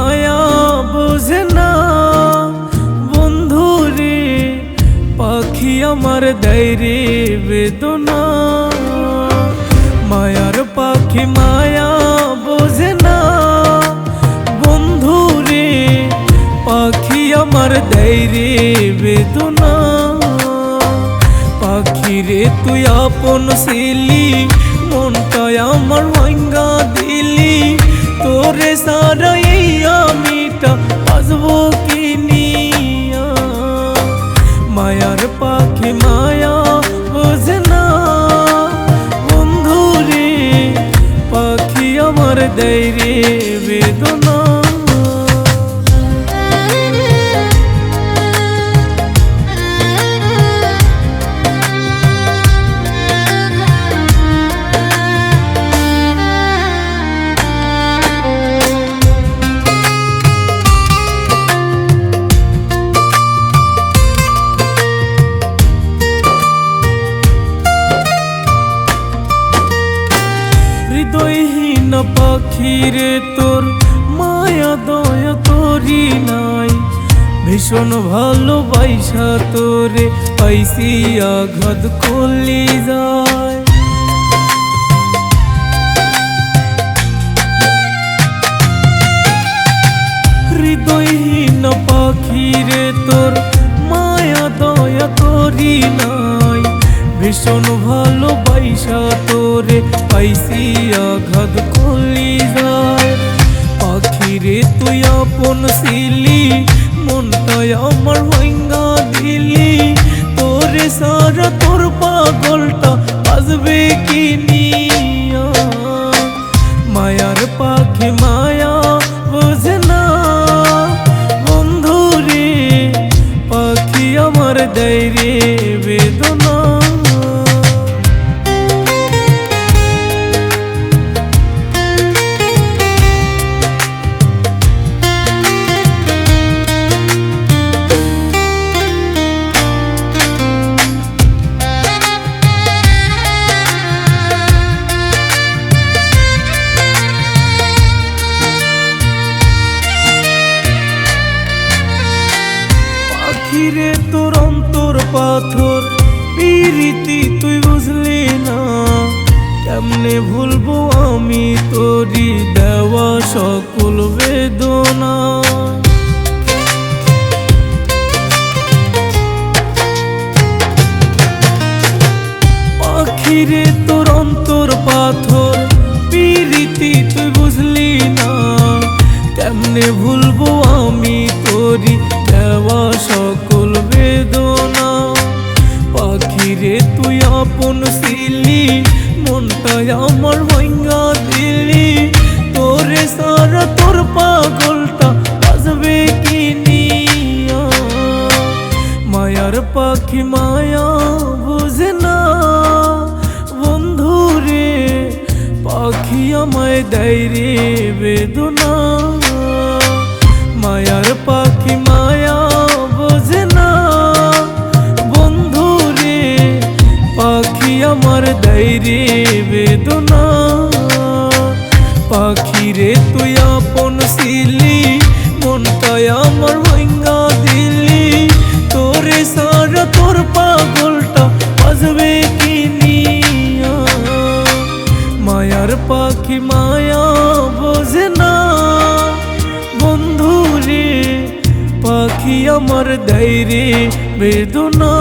মায়া বোঝে না বন্ধুরে, পাখি আমার দেয় রে বেদনা। মায়ার পাখি মায়া বোঝে না বন্ধুরে, পাখি আমার দেয় রে বেদনা। পাখি রে তুই আপন ছিলি, মনটাই আমার ভাঙ্গা দিলি, তোরে সারা এই আমিটা বাজবো কি নিয়া। মায়ার পাখি মায়া বোঝে না বন্ধুরে, পাখি আমার দেয় রে বেদনা। হৃদয়হীন পাখি রে তোর মায়া দয়া তোরি নাই, ভীষণ ভালোবাসা তোরে পাইছি আঘাত কলি যায়। হৃদয়হীন পাখি রে তোর মায়া দয়া তোরি নাই, ভীষণ ভালোবাসা তোরে পাইছি আঘাত কলি যায়। পাখি রে তুই আপন ছিলি, মনটাই আমার ভাঙ্গা দিলি, তোরে সারা তোর পাগলটা বাজবে কি নিয়া। মায়ার পাখি মায়া বোঝে না বন্ধুরে, পাখি আমার দেয় রে বেদনা। রে তোর অন্তর পাথর পিরিতি তুই বুঝলি না, কেমনে ভুলবো আমি তোরি দেওয়া সকল বেদনা। পাখি রে তোর অন্তর পাথর পিরিতি তুই বুঝলি না, কেমনে ভুলবো আমি তোরি দেওয়া সকল বেদনা। পাখি রে তুই আপন ছিলি, মনটাই আমার ভাঙ্গা দিলি, তোরে সারা তোর পাগলটা বাজবে কি নিয়া। মায়ার পাখি মায়া বোঝে না বন্ধুরে, পাখি আমায় দেয় রে বেদনা। মায়ার পাখি মায়া বোঝে না বন্ধুরে, পাখি আমার দেয় রে বেদনা। পাখি রে তুই আপন ছিলি, মনটাই আমার ভাঙ্গা দিলি, তোরে সারা তোর পাগলটা বাজবে কি নিয়া। মায়ার পাখি মায়া বোঝে না বন্ধুরে, পাখি আমার দেয় রে বেদনা।